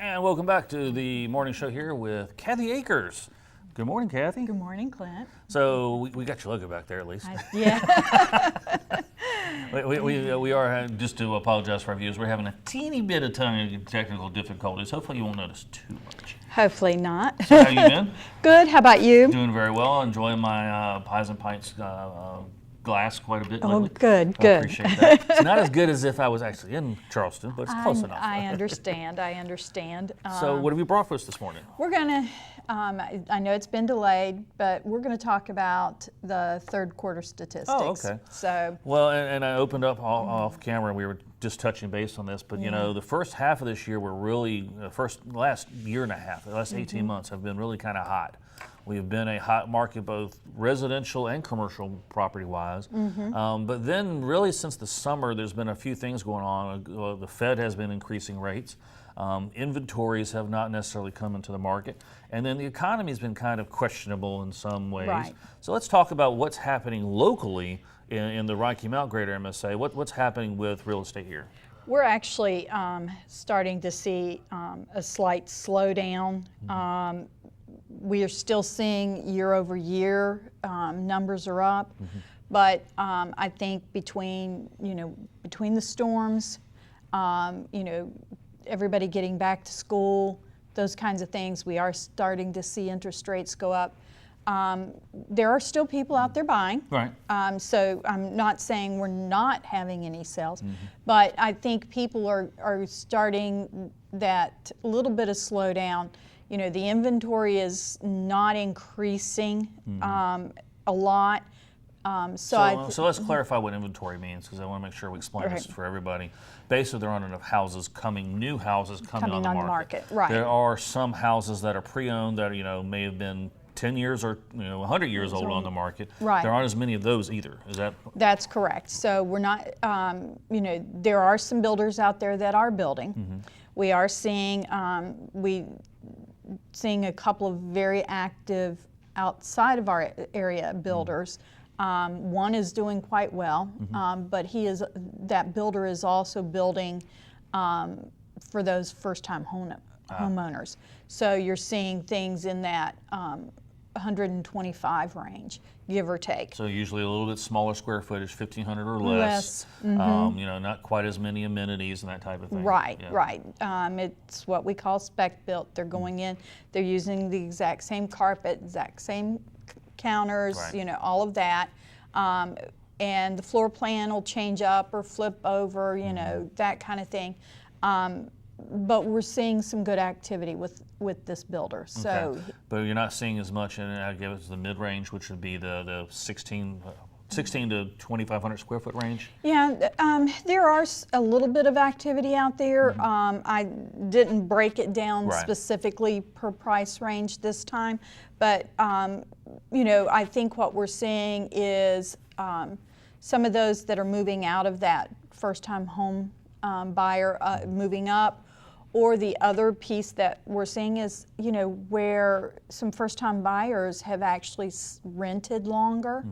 And welcome back to the morning show here with Kathy Akers. Good morning, Kathy. Good morning, Clint. So we got your logo back there at least. Yeah. we are, just to apologize for our viewers, we're having a teeny bit of technical difficulties. Hopefully you won't notice too much. Hopefully not. So how you been? Good. How about you? Doing very well. Enjoying my Pies and Pints glass quite a bit lately. Oh, good, I good. appreciate that. It's not as good as if I was actually in Charleston, but it's close enough. I understand. I understand. So what have you brought for us this morning? We're going to, I know it's been delayed, but we're going to talk about the third quarter statistics. Oh, okay. So, well, and I opened up off camera. We were just touching base on this, but you know, the first half of this year were really, last year and a half, the last 18 months have been really kind of hot. We've been a hot market, both residential and commercial property-wise. But then really since the summer, there's been a few things going on. The Fed has been increasing rates. Inventories have not necessarily come into the market. And then the economy's been kind of questionable in some ways. Right. So let's talk about what's happening locally in the Rocky Mount Greater MSA. What's happening with real estate here? we're actually starting to see a slight slowdown. We are still seeing year over year numbers are up, but I think between the storms, everybody getting back to school, those kinds of things, we are starting to see interest rates go up. There are still people out there buying. Right. So I'm not saying we're not having any sales, but I think people are starting that little bit of slowdown. The inventory is not increasing a lot. So let's clarify what inventory means, because I want to make sure we explain this for everybody. Basically, there aren't enough houses new houses coming on the market. Right. There are some houses that are pre-owned that may have been 10 years or 100 years old on the market. Right. There aren't as many of those either. Is that? That's correct. So we're not. There are some builders out there that are building. We are seeing seeing a couple of very active outside of our area builders. One is doing quite well, but that builder is also building for those first-time homeowners. So you're seeing things in that 125 range, give or take. So usually a little bit smaller square footage, 1,500 or less. Not quite as many amenities and that type of thing. Right, right. It's what we call spec built. They're going in, they're using the exact same carpet, exact same counters, all of that. And the floor plan will change up or flip over, that kind of thing. But we're seeing some good activity with this builder. So, okay. But you're not seeing as much in, I guess, the mid-range, which would be the 16 to 2,500 square foot range? Yeah, there are a little bit of activity out there. I didn't break it down specifically per price range this time, but I think what we're seeing is some of those that are moving out of that first-time home buyer moving up, or the other piece that we're seeing is, where some first-time buyers have actually rented longer.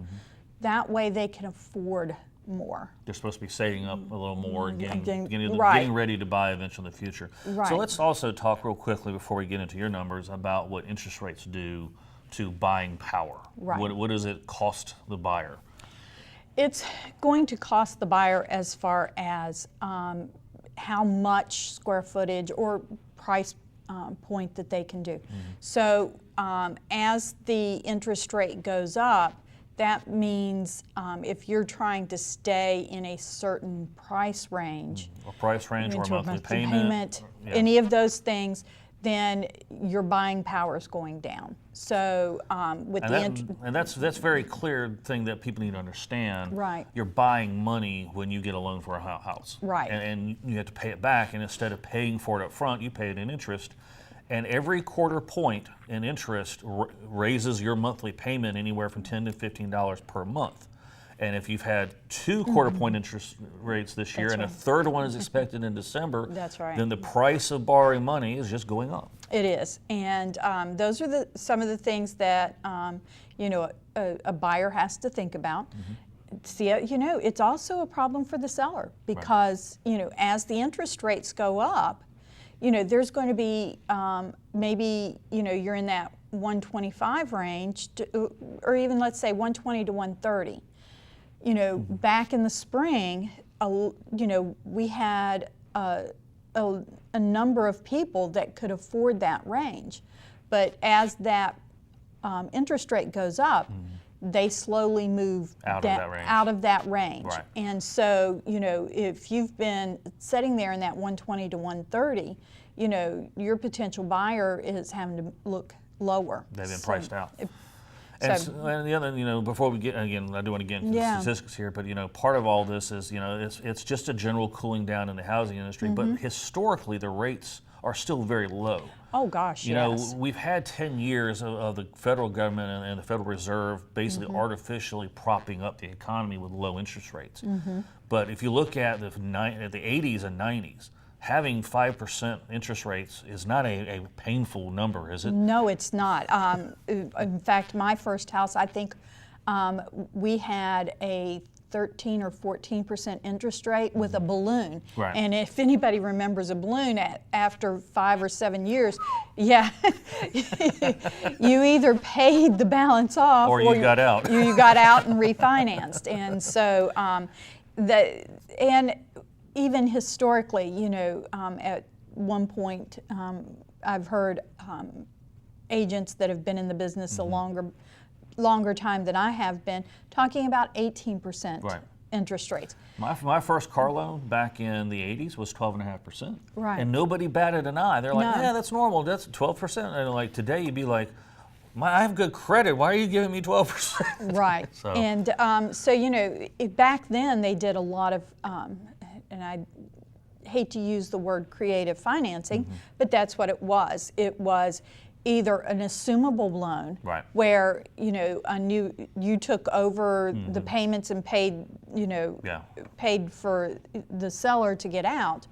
That way they can afford more. They're supposed to be saving up a little more and getting ready to buy eventually in the future. Right. So let's also talk real quickly before we get into your numbers about what interest rates do to buying power. Right. What does it cost the buyer? It's going to cost the buyer as far as how much square footage or price point that they can do. So as the interest rate goes up, that means if you're trying to stay in a certain price range, a price range or a monthly payment, any of those things, then your buying power is going down. So that's very clear thing that people need to understand. Right. You're buying money when you get a loan for a house. Right. And you have to pay it back, and instead of paying for it up front, you pay it in interest. And every quarter point in interest raises your monthly payment anywhere from $10 to $15 per month. And if you've had 2 quarter point interest rates this year, and a third one is expected in December, then the price of borrowing money is just going up. It is, and those are some of the things that a buyer has to think about. See, it's also a problem for the seller because as the interest rates go up, there's going to be maybe, you're in that 125 range, or even let's say 120 to 130. Back in the spring, we had a number of people that could afford that range. But as that interest rate goes up, they slowly move out of that range. Right. And so, if you've been sitting there in that 120 to 130, your potential buyer is having to look lower. They've been priced out. And the other, before we get, again, I do want to get into statistics here, but, part of all this is, it's just a general cooling down in the housing industry, but historically the rates are still very low. Oh gosh, yes. We've had 10 years of the federal government and the Federal Reserve basically artificially propping up the economy with low interest rates. But if you look at the 80s and 90s, having 5% interest rates is not a painful number, is it? No, it's not. In fact, my first house, I think we had a 13 or 14% interest rate with a balloon. Right. And if anybody remembers a balloon after 5 or 7 years, yeah, you either paid the balance off or you got out. You got out and refinanced. And so, and even historically, at one point, I've heard agents that have been in the business a longer time than I have been, talking about 18% interest rates. My first car loan back in the 80s was 12.5%. Right. And nobody batted an eye. They're like, yeah, that's normal. That's 12%. And like today, you'd be like, I have good credit. Why are you giving me 12%? Right. So. And so, back then they did a lot of, and I hate to use the word creative financing, but that's what it was. It was either an assumable loan, where you took over the payments and paid paid for the seller to get out,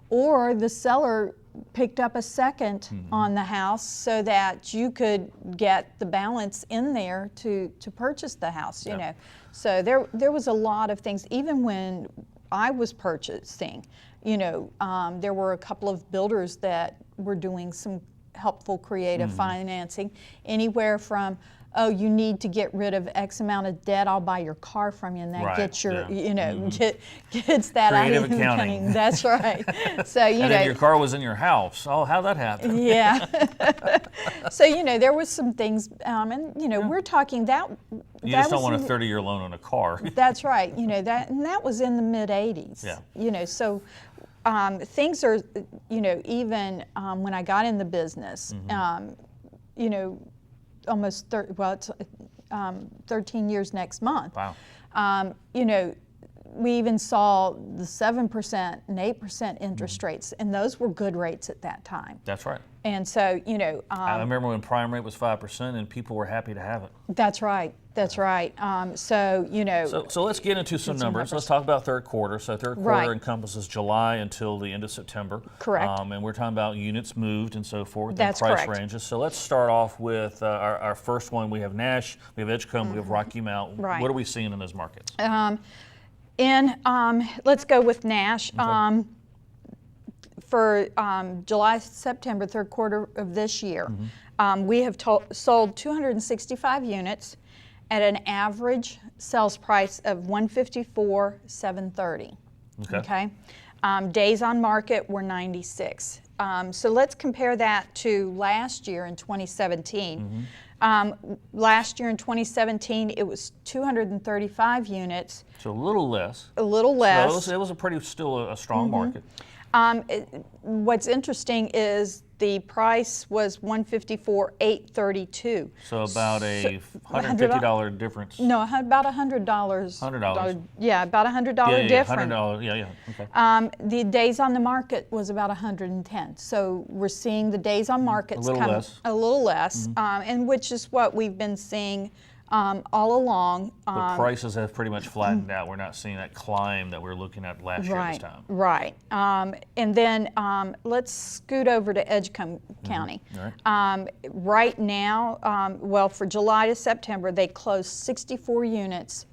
or the seller picked up a second on the house so that you could get the balance in there to purchase the house. You know, so there was a lot of things. Even when I was purchasing, there were a couple of builders that were doing some helpful creative financing, anywhere from, oh, you need to get rid of X amount of debt, I'll buy your car from you, and that gets your, gets that creative out of accounting. That's right. So and then your car was in your house. Oh, how'd that happen? Yeah. So there was some things, and we're talking that. You just don't want a 30-year loan on a car. That's right. That was in the mid '80s. Yeah. So. Things are, even when I got in the business, almost, it's 13 years next month. Wow. We even saw the 7% and 8% interest rates, and those were good rates at that time. That's right. And so, I remember when prime rate was 5% and people were happy to have it. That's right. That's right. So let's get into some numbers. Let's talk about third quarter. So third quarter encompasses July until the end of September. Correct. And we're talking about units moved and so forth. That's and price correct. ranges. So let's start off with our first one. We have Nash, we have Edgecombe, we have Rocky Mount. Right. What are we seeing in those markets? Let's go with Nash. Okay. For July, September, third quarter of this year, we have sold 265 units at an average sales price of $154,730. Okay. Days on market were 96. So let's compare that to last year in 2017. Last year in 2017, it was 235 units. So a little less. A little less. So it was still a strong market. What's interesting is the price was $154,832. So about a $150 difference. No, about $100. $100. Yeah, about $100 difference. $100. Yeah. Okay. The days on the market was about 110. So we're seeing the days on market a little less, and which is what we've been seeing all along. The prices have pretty much flattened out. We're not seeing that climb that we were looking at last year this time. Right. And then let's scoot over to Edgecombe County. All right. Right now, for July to September, they closed 64 units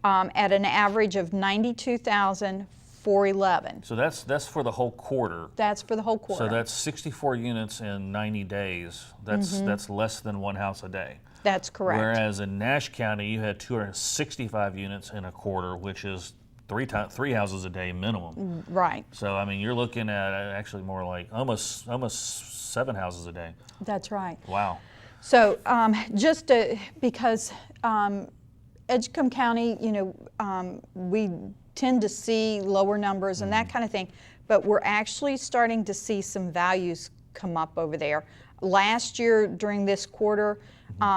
at an average of $92,400. 411. So that's for the whole quarter. That's for the whole quarter. So that's 64 units in 90 days. That's less than one house a day. That's correct. Whereas in Nash County, you had 265 units in a quarter, which is three houses a day minimum. Right. So I mean, you're looking at actually more like almost 7 houses a day. That's right. Wow. So because Edgecombe County, we tend to see lower numbers and that kind of thing, but we're actually starting to see some values come up over there. Last year during this quarter,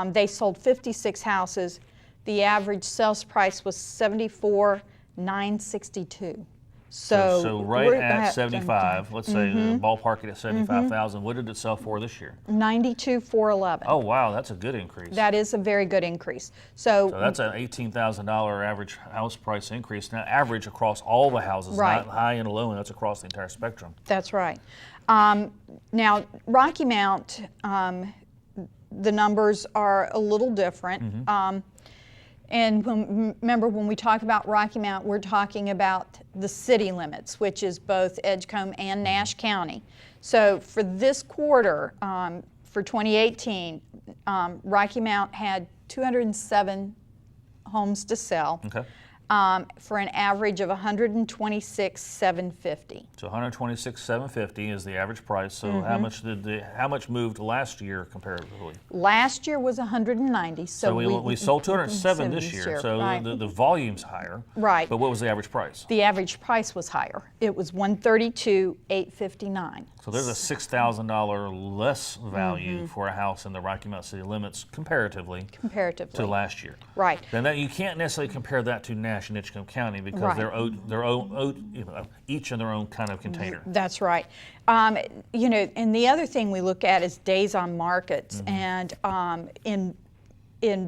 they sold 56 houses. The average sales price was $74,962. So right at 75, let's say ballpark it at 75,000. What did it sell for this year? 92,411. Oh wow, that's a good increase. That is a very good increase. So that's an $18,000 average house price increase. Now average across all the houses, Right. not high and low, and that's across the entire spectrum. That's right. Now Rocky Mount, the numbers are a little different. And remember, when we talk about Rocky Mount, we're talking about the city limits, which is both Edgecombe and Nash County. So for this quarter, for 2018, Rocky Mount had 207 homes to sell. Okay. For an average of $126,750. So $126,750 is the average price. So how much moved last year comparatively? Last year was 190. So we sold 207 this year. So right. the volume's higher. Right. But what was the average price? The average price was higher. It was $132,859. So there's a $6,000 less value for a house in the Rocky Mount city limits comparatively to last year. Right. Then you can't necessarily compare that to Nash and Edgecombe County because Right. they're each in their own kind of container. That's right. And the other thing we look at is days on markets, and in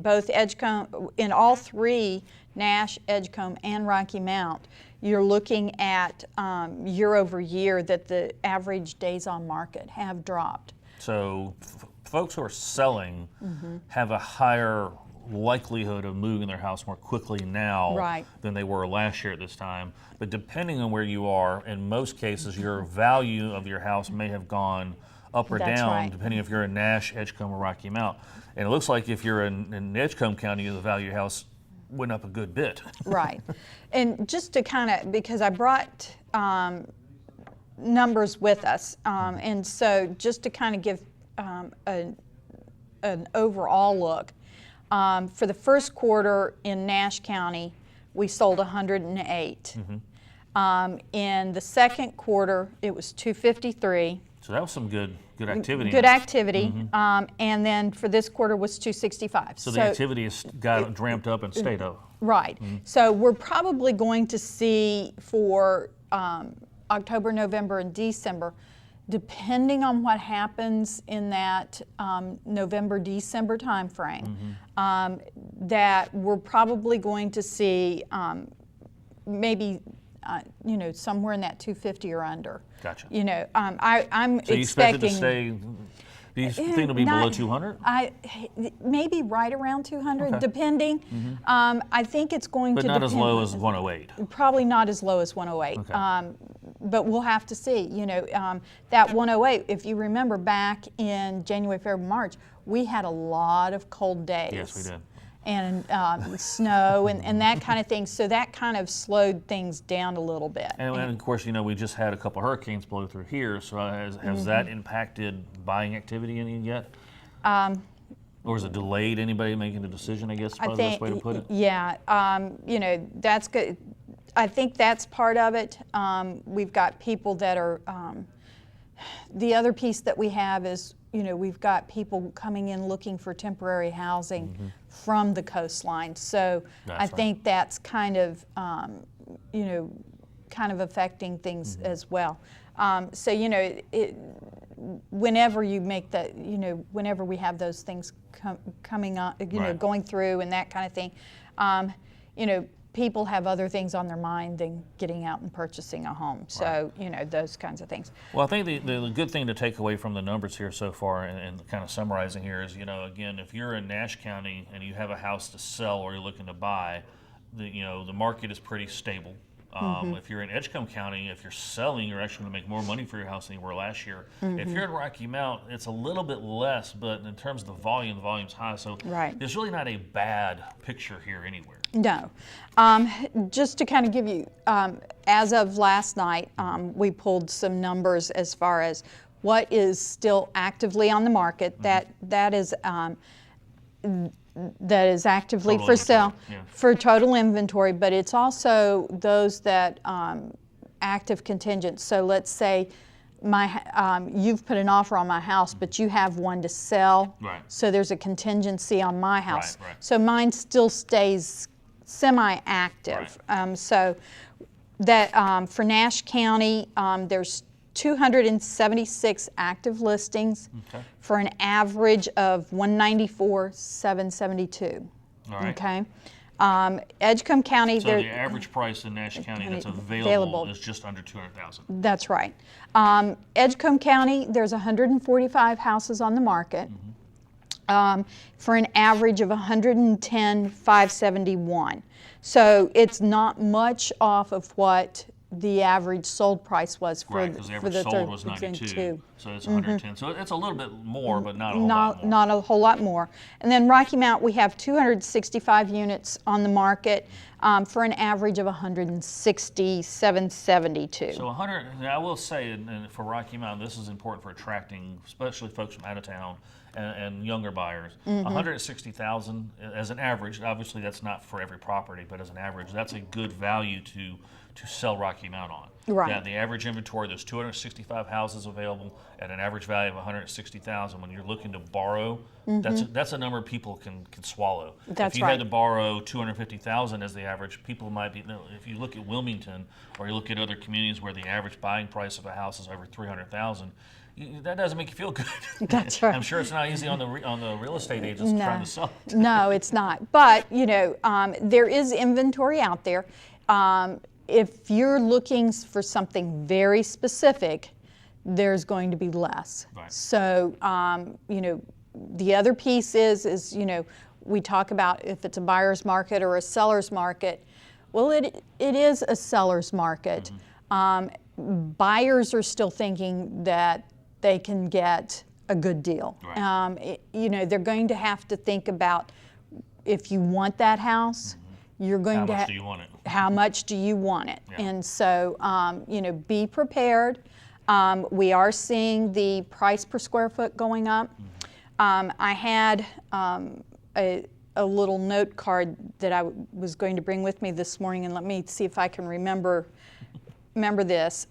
both Edgecombe, in all three, Nash, Edgecombe, and Rocky Mount, you're looking at year over year that the average days on market have dropped. So folks who are selling have a higher likelihood of moving their house more quickly now Right. than they were last year at this time. But depending on where you are, in most cases, your value of your house may have gone up or That's down, right. depending if you're in Nash, Edgecombe, or Rocky Mount. And it looks like if you're in Edgecombe County, the value of your house went up a good bit. Right. And just to kind of, because I brought numbers with us, and so just to kind of give an overall look, for the first quarter in Nash County, we sold 108. In the second quarter, it was 253. So that was some good activity. Good activity. And then for this quarter was 265. So the activity has got ramped up and stayed up. Right. So we're probably going to see for October, November, and December, depending on what happens in that November-December timeframe, that we're probably going to see maybe somewhere in that 250 or under. Gotcha. I'm So you expect it to stay? Do you think it'll be below 200? Maybe right around 200, Okay. depending. I think it's going But to not as depend. low as 108. Probably not as low as 108. Okay. But we'll have to see. That 108, if you remember back in January, February, March, we had a lot of cold days. Yes, we did. And snow and that kind of thing. So that kind of slowed things down a little bit. And of course, we just had a couple hurricanes blow through here. So has that impacted buying activity any yet? Or is it delayed anybody making a decision, I guess, is probably the best way to put it? Yeah, that's good. I think that's part of it. We've got people that are, the other piece that we have is, we've got people coming in looking for temporary housing from the coastline. So I think that's kind of, kind of affecting things as well. So, whenever you make that, whenever we have those things coming on, Right. going through and that kind of thing, people have other things on their mind than getting out and purchasing a home. So, those kinds of things. Well, I think the good thing to take away from the numbers here so far and kind of summarizing here is, again, if you're in Nash County and you have a house to sell or you're looking to buy, the market is pretty stable. If you're in Edgecombe County, if you're selling, you're actually going to make more money for your house than you were last year. If you're in Rocky Mount, it's a little bit less, but in terms of the volume's high. So there's really not a bad picture here anywhere. No. Just to kind of give you, as of last night, we pulled some numbers as far as what is still actively on the market. That is actively Total for sale inventory, for total inventory, but it's also those that active contingent. So let's say you've put an offer on my house, but you have one to sell. Right. So there's a contingency on my house. Right. So mine still stays semi-active. So that for Nash County, there's 276 active listings for an average of 194,772. All right. Okay. Edgecombe County. So the average price in Nash County that's available is just under 200,000. That's right. Edgecombe County, there's 145 houses on the market for an average of 110,571. So it's not much off of what the average sold price was for because the for average the sold was 92, so it's 110. So it's a little bit more, but not a whole lot more. Not a whole lot more. And then Rocky Mount, we have 265 units on the market for an average of 167,772. So 100. Now I will say, and for Rocky Mount, this is important for attracting, especially folks from out of town and younger buyers. 160,000 as an average. Obviously, that's not for every property, but as an average, that's a good value to sell Rocky Mount on. Right. That the average inventory, there's 265 houses available at an average value of 160,000. When you're looking to borrow, that's a number people can swallow. That's if you right. had to borrow 250,000 as the average, people might be. If you look at Wilmington or you look at other communities where the average buying price of a house is over 300,000. That doesn't make you feel good. That's right. I'm sure it's not easy on the real estate agents trying to sell it. No, it's not. But there is inventory out there. If you're looking for something very specific, there's going to be less. Right. So the other piece is we talk about if it's a buyer's market or a seller's market. Well, it is a seller's market. Buyers are still thinking that they can get a good deal. Right. They're going to have to think about if you want that house, you're going to. How much do you want it? How much do you want it? Yeah. And so, be prepared. We are seeing the price per square foot going up. I had a little note card that I was going to bring with me this morning, and let me see if I can remember this.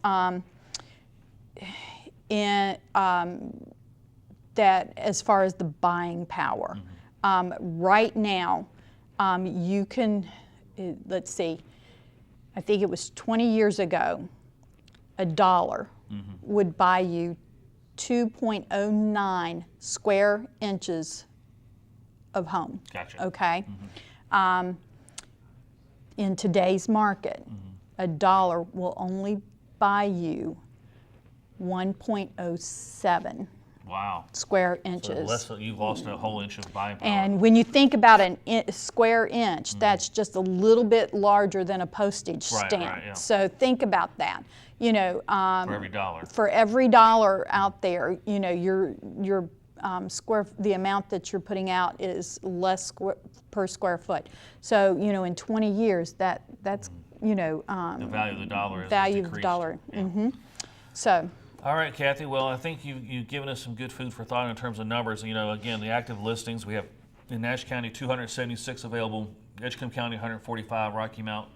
That as far as the buying power, right now, you can, let's see, I think it was 20 years ago, $1 would buy you 2.09 square inches of home. Gotcha. Okay? In today's market, $1 will only buy you 1.07 Wow. square So inches. you've lost a whole inch of buying power. And when you think about a square inch, that's just a little bit larger than a postage stamp. Right, yeah. So think about that. For every dollar. For every dollar out there, your the amount that you're putting out is less per square foot. So in 20 years, that's the value of the dollar is value decreased. of the dollar. Yeah. So. All right, Kathy. Well, I think you've given us some good food for thought in terms of numbers. Again, the active listings, we have in Nash County 276 available, Edgecombe County 145, Rocky Mount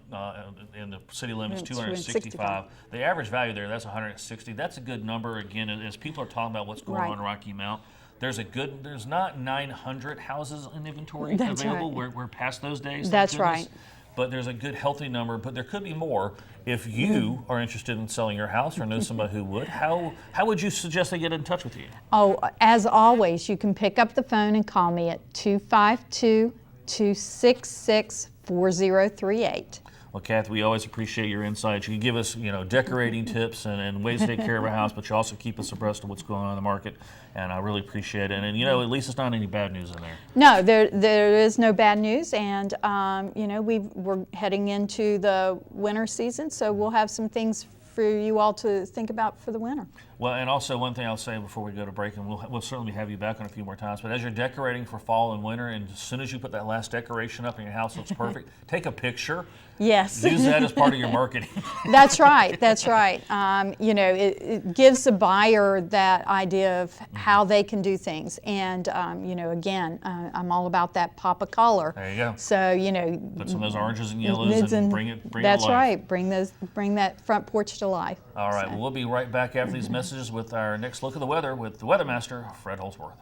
in the city limits 265. The average value there, that's 160. That's a good number. Again, as people are talking about what's going on in Rocky Mount, there's not 900 houses in inventory available. Right. We're past those days. That's right. But there's a good, healthy number. But there could be more. If you are interested in selling your house or know somebody who would, how would you suggest they get in touch with you? Oh, as always, you can pick up the phone and call me at 252-266-4038. Well, Kathy, we always appreciate your insights. You give us, decorating tips and ways to take care of a house, but you also keep us abreast of what's going on in the market, and I really appreciate it. And at least it's not any bad news in there. No, there is no bad news, and we're heading into the winter season, so we'll have some things for you all to think about for the winter. Well, and also one thing I'll say before we go to break, and we'll certainly have you back on a few more times, but as you're decorating for fall and winter, and as soon as you put that last decoration up and your house looks perfect, take a picture. Yes. Use that as part of your marketing. That's right. That's right. It gives the buyer that idea of how they can do things. And, again, I'm all about that pop of color. There you go. So, put some of those oranges and yellows and bring it to life. That's right. Bring that front porch to life. All right. So. Well, we'll be right back after these messages with our next look at the weather with the Weather Master, Fred Holsworth.